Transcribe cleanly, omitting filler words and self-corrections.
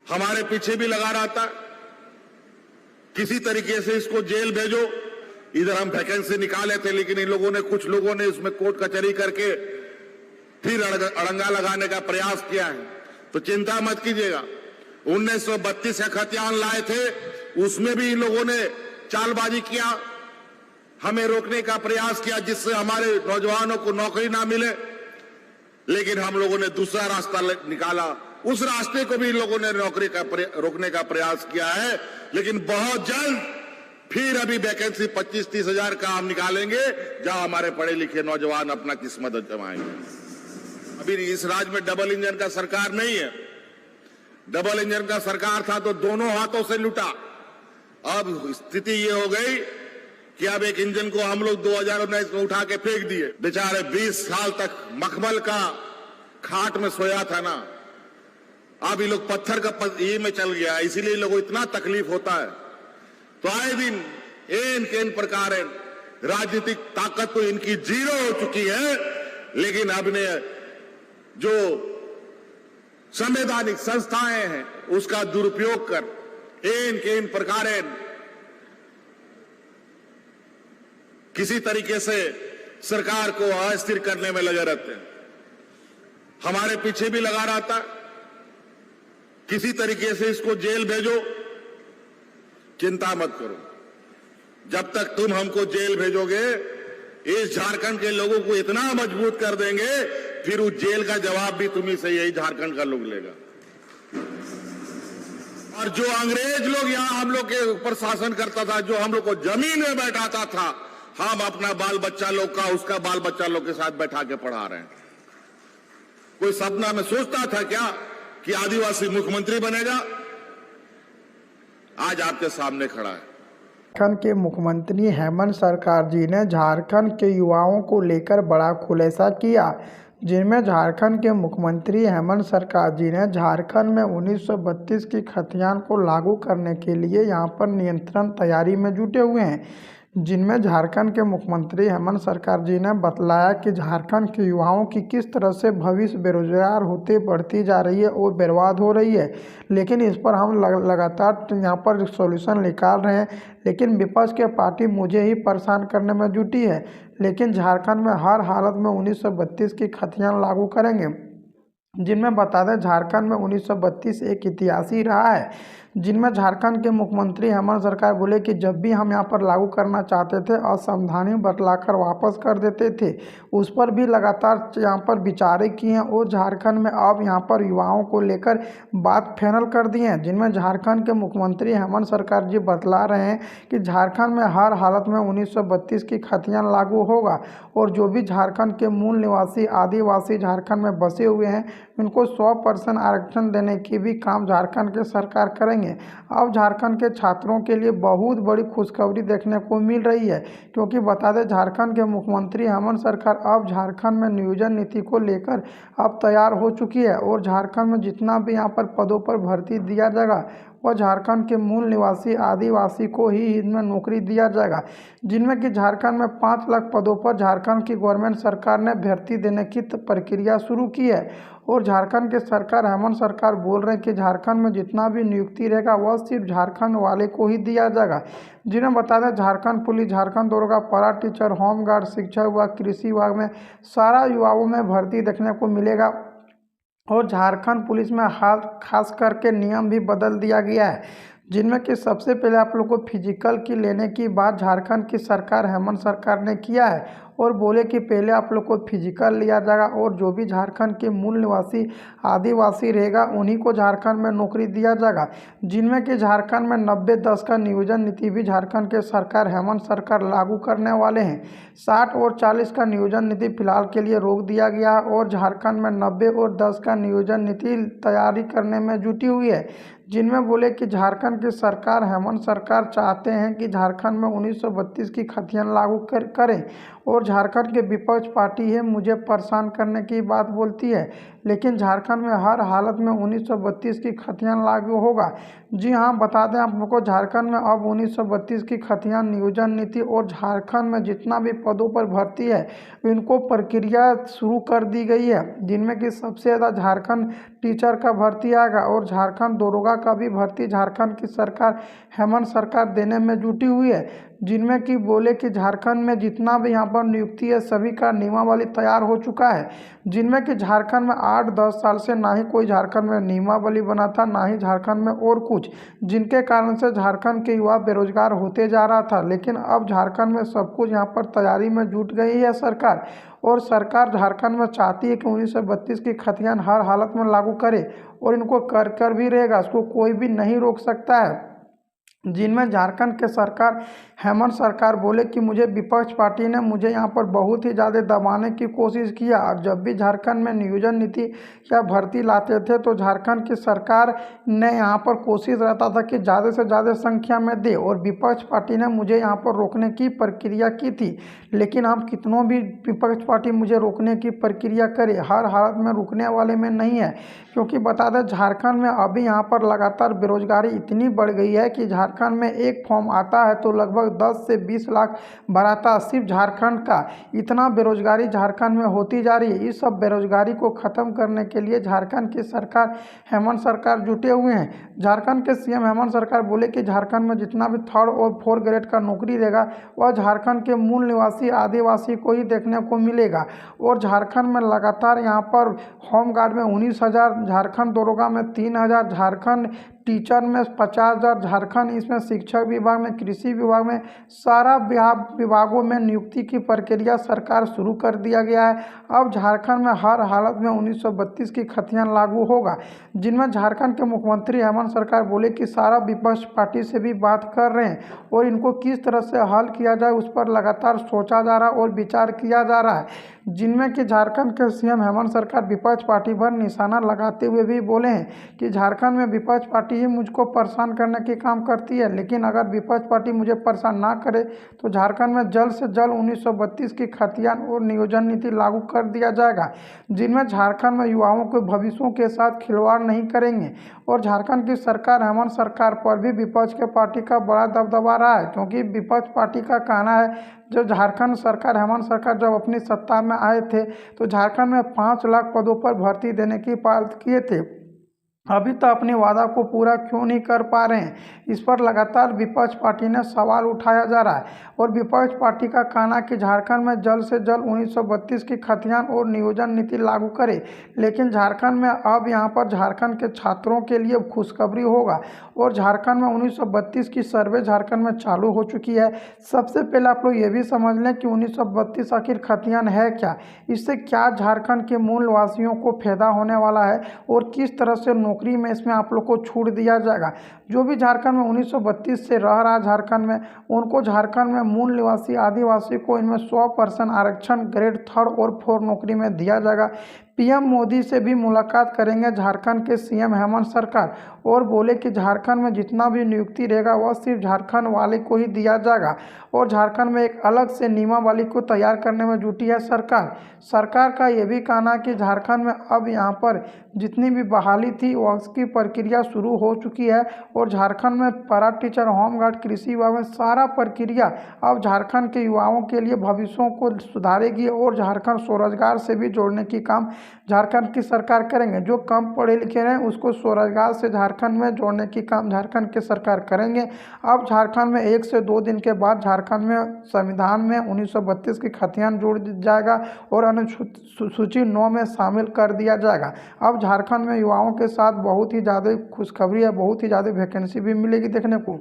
हमारे पीछे भी लगा रहता है, किसी तरीके से इसको जेल भेजो। इधर हम वैकेंसी निकाले थे, लेकिन इन लोगों ने, कुछ लोगों ने उसमें कोर्ट कचहरी करके फिर अड़ंगा लगाने का प्रयास किया है। तो चिंता मत कीजिएगा, 1932 का खतियान लाए थे, उसमें भी इन लोगों ने चालबाजी किया, हमें रोकने का प्रयास किया, जिससे हमारे नौजवानों को नौकरी ना मिले। लेकिन हम लोगों ने दूसरा रास्ता निकाला, उस रास्ते को भी इन लोगों ने नौकरी का रोकने का प्रयास किया है। लेकिन बहुत जल्द फिर अभी वैकेंसी 25-30 हजार का हम निकालेंगे, जहां हमारे पढ़े लिखे नौजवान अपना किस्मत जमाएंगे। अभी इस राज्य में डबल इंजन का सरकार नहीं है। डबल इंजन का सरकार था तो दोनों हाथों से लूटा। अब स्थिति ये हो गई कि अब एक इंजन को हम लोग 2019 में उठा के फेंक दिए। बेचारे 20 साल तक मखमल का खाट में सोया था ना, अब ये लोग पत्थर का ये में चल गया, इसीलिए लोगों को इतना तकलीफ होता है। तो आए दिन एन के इन प्रकार राजनीतिक ताकत तो इनकी जीरो हो चुकी है, लेकिन अब ने जो संवैधानिक संस्थाएं हैं उसका दुरुपयोग कर एन के इन प्रकार किसी तरीके से सरकार को अस्थिर करने में लगे रहते हैं। हमारे पीछे भी लगा रहता है, किसी तरीके से इसको जेल भेजो। चिंता मत करो, जब तक तुम हमको जेल भेजोगे, इस झारखंड के लोगों को इतना मजबूत कर देंगे, फिर उस जेल का जवाब भी तुम्ही से यही झारखंड का लोग लेगा। और जो अंग्रेज लोग यहां हम लोग के ऊपर शासन करता था, जो हम लोग को जमीन में बैठाता था, हम अपना बाल बच्चा लोग का, उसका बाल बच्चा लोग के साथ बैठा के पढ़ा रहे हैं। कोई सपना में सोचता था क्या कि आदिवासी मुख्यमंत्री बनेगा? आज आपके सामने खड़ा है। झारखंड के मुख्यमंत्री हेमंत सरकार जी ने झारखंड के युवाओं को लेकर बड़ा खुलासा किया, जिनमें झारखंड के मुख्यमंत्री हेमंत सरकार जी ने झारखंड में 1932 की खतियान को लागू करने के लिए यहां पर नियंत्रण तैयारी में जुटे हुए हैं। जिनमें झारखंड के मुख्यमंत्री हेमंत सरकार जी ने बतलाया कि झारखंड के युवाओं की किस तरह से भविष्य बेरोजगार होते बढ़ती जा रही है और बर्बाद हो रही है, लेकिन इस पर हम लगातार यहाँ पर सॉल्यूशन निकाल रहे हैं। लेकिन विपक्ष के पार्टी मुझे ही परेशान करने में जुटी है, लेकिन झारखंड में हर हालत में 1932 की खतियान लागू करेंगे। जिनमें बता दें, झारखंड में 1932 एक इतिहास ही रहा है, जिनमें झारखंड के मुख्यमंत्री हेमंत सरकार बोले कि जब भी हम यहाँ पर लागू करना चाहते थे, असंवैधानिक बतलाकर वापस कर देते थे। उस पर भी लगातार यहाँ पर विचारें की हैं और झारखंड में अब यहाँ पर युवाओं को लेकर बात फाइनल कर दी है। जिनमें झारखंड के मुख्यमंत्री हेमंत सरकार जी बतला रहे हैं कि झारखंड में हर हालत में 1932 की खतियान लागू होगा और जो भी झारखंड के मूल निवासी आदिवासी झारखंड में बसे हुए हैं, उनको 100% आरक्षण देने की भी काम झारखंड के सरकार करेंगे। अब झारखंड के छात्रों के लिए बहुत बड़ी खुशखबरी देखने को मिल रही है, क्योंकि बता दें, झारखंड के मुख्यमंत्री हेमंत सरकार अब झारखंड में नियोजन नीति को लेकर अब तैयार हो चुकी है और झारखंड में जितना भी यहाँ पर पदों पर भर्ती दिया जाएगा, वह झारखंड के मूल निवासी आदिवासी को ही इनमें नौकरी दिया जाएगा। जिनमें कि झारखंड में 5 लाख पदों पर झारखंड की गवर्नमेंट सरकार ने भर्ती देने की प्रक्रिया शुरू की है और झारखंड के सरकार हेमंत सरकार बोल रहे हैं कि झारखंड में जितना भी नियुक्ति रहेगा वह सिर्फ झारखंड वाले को ही दिया जाएगा। जिन्हें बता दें, झारखंड पुलिस, झारखंड दरोगा, पारा टीचर, होमगार्ड, शिक्षा विभाग, कृषि विभाग में सारा युवाओं में भर्ती देखने को मिलेगा। और झारखंड पुलिस में हाल खास करके नियम भी बदल दिया गया है, जिनमें कि सबसे पहले आप लोग को फिजिकल की लेने की बात झारखंड की सरकार हेमंत सरकार ने किया है और बोले कि पहले आप लोग को फिजिकल लिया जाएगा और जो भी झारखंड के मूल निवासी आदिवासी रहेगा उन्हीं को झारखंड में नौकरी दिया जाएगा। जिनमें कि झारखंड में 90-10 का नियोजन नीति भी झारखंड के सरकार हेमंत सरकार लागू करने वाले हैं। 60 और 40 का नियोजन नीति फिलहाल के लिए रोक दिया गया है और झारखंड में 90 और 10 का नियोजन नीति तैयारी करने में जुटी हुई है। जिनमें बोले कि झारखंड की सरकार हेमंत सरकार चाहते हैं कि झारखंड में 1932 की खतियान लागू करें और झारखंड के विपक्ष पार्टी है मुझे परेशान करने की बात बोलती है, लेकिन झारखंड में हर हालत में 1932 की खतियान लागू होगा। जी हाँ, बता दें आप लोग को, झारखंड में अब 1932 की खतियान नियोजन नीति और झारखंड में जितना भी पदों पर भर्ती है इनको प्रक्रिया शुरू कर दी गई है, जिनमें कि सबसे ज़्यादा झारखंड टीचर का भर्ती आएगा और झारखंड दरोगा का भी भर्ती झारखंड की सरकार, हेमंत सरकार देने में जुटी हुई है। जिनमें कि बोले कि झारखंड में जितना भी यहाँ पर नियुक्ति है सभी का नियमावली तैयार हो चुका है, जिनमें कि झारखंड में 8-10 साल से ना ही कोई झारखंड में नियमावली बना था, ना ही झारखंड में और कुछ, जिनके कारण से झारखंड के युवा बेरोजगार होते जा रहा था। लेकिन अब झारखंड में सब कुछ यहाँ पर तैयारी में जुट गई है सरकार, और सरकार झारखंड में चाहती है कि 1932 की खतियान हर हालत में लागू करे और इनको कर भी रहेगा, इसको कोई भी नहीं रोक सकता है। जिनमें झारखंड के सरकार, हेमंत सरकार बोले कि मुझे विपक्ष पार्टी ने मुझे यहाँ पर बहुत ही ज़्यादा दबाने की कोशिश किया, और जब भी झारखंड में नियोजन नीति या भर्ती लाते थे तो झारखंड की सरकार ने यहाँ पर कोशिश रहता था कि ज़्यादा से ज़्यादा संख्या में दे, और विपक्ष पार्टी ने मुझे यहाँ पर रोकने की प्रक्रिया की थी। लेकिन हम कितनों भी विपक्ष पार्टी मुझे रोकने की प्रक्रिया करे, हर हालत में रुकने वाले में नहीं है, क्योंकि बता दें झारखंड में अभी यहाँ पर लगातार बेरोजगारी इतनी बढ़ गई है कि झारखंड में एक फॉर्म आता है तो लगभग 10 से 20 लाख भराता सिर्फ झारखंड का। इतना बेरोजगारी झारखंड में होती जा रही है। इस सब बेरोजगारी को ख़त्म करने के लिए झारखंड की सरकार, हेमंत सरकार जुटे हुए हैं। झारखंड के सीएम हेमंत सरकार बोले कि झारखंड में जितना भी 3rd और 4th ग्रेड का नौकरी देगा वह झारखंड के मूल निवासी आदिवासी को ही देखने को मिलेगा। और झारखंड में लगातार यहाँ पर होमगार्ड में 19,000, झारखंड दरोगा में 3,000, झारखंड टीचर में 50,000, झारखंड इसमें शिक्षक विभाग में, कृषि विभाग में, सारा विभागों में नियुक्ति की प्रक्रिया सरकार शुरू कर दिया गया है। अब झारखंड में हर हालत में 1932 की खतियान लागू होगा, जिनमें झारखंड के मुख्यमंत्री हेमंत सरकार बोले कि सारा विपक्ष पार्टी से भी बात कर रहे हैं और इनको किस तरह से हल किया जाए उस पर लगातार सोचा जा रहा है और विचार किया जा रहा है। जिनमें कि झारखंड के सीएम हेमंत सरकार विपक्ष पार्टी पर निशाना लगाते हुए भी बोले हैं कि झारखंड में विपक्ष पार्टी ही मुझको परेशान करने की काम करती है, लेकिन अगर विपक्ष पार्टी मुझे परेशान ना करे तो झारखंड में जल्द से जल्द 1932 की खतियान और नियोजन नीति लागू कर दिया जाएगा, जिनमें झारखंड में युवाओं के भविष्यों के साथ खिलवाड़ नहीं करेंगे। और झारखंड की सरकार, हेमंत सरकार पर भी विपक्ष के पार्टी का बड़ा दबदबा रहा है, क्योंकि विपक्ष पार्टी का कहना है जब झारखंड सरकार, हेमंत सरकार जब अपनी सत्ता में आए थे तो झारखंड में 5 लाख पदों पर भर्ती देने की बात किए थे। अभी तक अपने वादा को पूरा क्यों नहीं कर पा रहे हैं, इस पर लगातार विपक्ष पार्टी ने सवाल उठाया जा रहा है। और विपक्ष पार्टी का कहना कि झारखंड में जल्द से जल्द 1932 की खतियान और नियोजन नीति लागू करे, लेकिन झारखंड में अब यहाँ पर झारखंड के छात्रों के लिए खुशखबरी होगा और झारखंड में 1932 की सर्वे झारखंड में चालू हो चुकी है। सबसे पहले आप लोग ये भी समझ लें कि 1932 आखिर खतियान है क्या, इससे क्या झारखंड के मूल वासियों को फायदा होने वाला है और किस तरह से नौकरी में इसमें आप लोग को छूट दिया जाएगा। जो भी झारखंड में 1932 से रह रहा झारखंड में, उनको झारखंड में मूल निवासी आदिवासी को इनमें 100% आरक्षण ग्रेड 3rd और 4th नौकरी में दिया जाएगा। पीएम मोदी से भी मुलाकात करेंगे झारखंड के सीएम हेमंत सरकार और बोले कि झारखंड में जितना भी नियुक्ति रहेगा वह सिर्फ झारखंड वाले को ही दिया जाएगा और झारखंड में एक अलग से नियमावली को तैयार करने में जुटी है सरकार। सरकार का ये भी कहना है कि झारखंड में अब यहाँ पर जितनी भी बहाली थी उसकी प्रक्रिया शुरू हो चुकी है और झारखंड में पैरा टीचर, होमगार्ड, कृषि विभाग में सारा प्रक्रिया अब झारखंड के युवाओं के लिए भविष्यों को सुधारेगी और झारखंड स्वरोजगार से भी जोड़ने की काम झारखंड की सरकार करेंगे। जो कम पढ़े लिखे हैं उसको स्वरोजगार से झारखंड में जोड़ने की काम झारखंड की सरकार करेंगे। अब झारखंड में 1 से 2 दिन के बाद झारखंड में संविधान में 1932 की खतियान जोड़ जाएगा और अनुसूची 9 में शामिल कर दिया जाएगा। अब झारखंड में युवाओं के साथ बहुत ही ज़्यादा खुशखबरी है, बहुत ही ज़्यादा वैकेंसी भी मिलेगी देखने को।